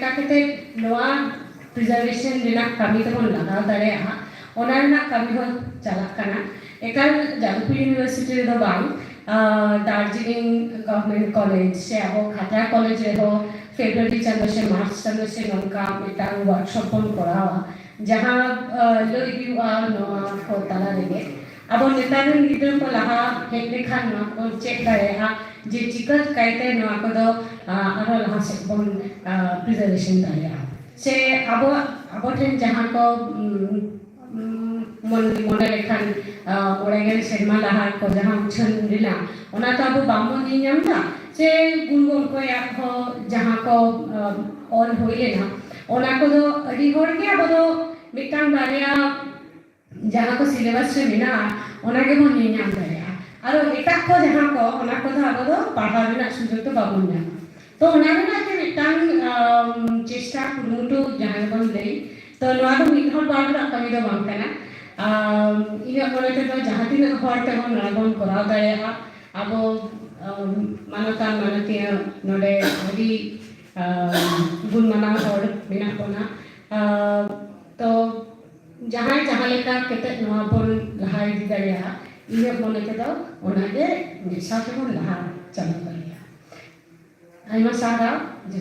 लेका केते नोआ प्रिजर्वेशन रेना कमी तबन लगाव दाड़ेया ओना रेना कमी हो चला कना एकाल जादवपुर यूनिवर्सिटी रे दो बांग दार्जिलिंग गवर्नमेंट कॉलेज से अब खातरा कॉलेज रे हो फेब्रुआरी चांदो से मार्च चांदो से नौका मिटांग वर्कशॉप बन करावा जहां लो इदिवा नोआ को तला रेगे अब नेतारन गिदर को लहा हेले खान नोआ को चेक दाड़ेया जे चिकट कायते नोआ को दो आरो लहा से बन प्रिजर्वेशन दाड़ेया से अब ठेन जहां को मोने लेखान मोड़ेगेल सेरमा लहा को जहां उछन दिला ओना तो अब बामो नि नामदा से गुनगुन को या को जहां को ऑन होइले ना ओना को दो अडी होड़ के अब दो मिटांग बारिया जहां को सिलेबस से बिना ओना के मन नि नाम दाया आरो एटा को जहां को ओना को अब दो पढ़ा बिना सुजोग तो बाबुन ना तो ओना बिना के मिटांग चेष्टा कुरुमुटु जहां बन लई तो नोआ दो मिठर बागरा कमी दो बांग कना इना मोने तो जहां तीन हर ते बन नबन कराव दाया अब मानवता मानवतीय नोडे अभी गुण मना हर बिना कोना तो जहां जहां लेका केते नोआ बन लहा इदी दाया इने मोने के दो ओनागे निशा के बन लहा चला दाया आइमा सारा जी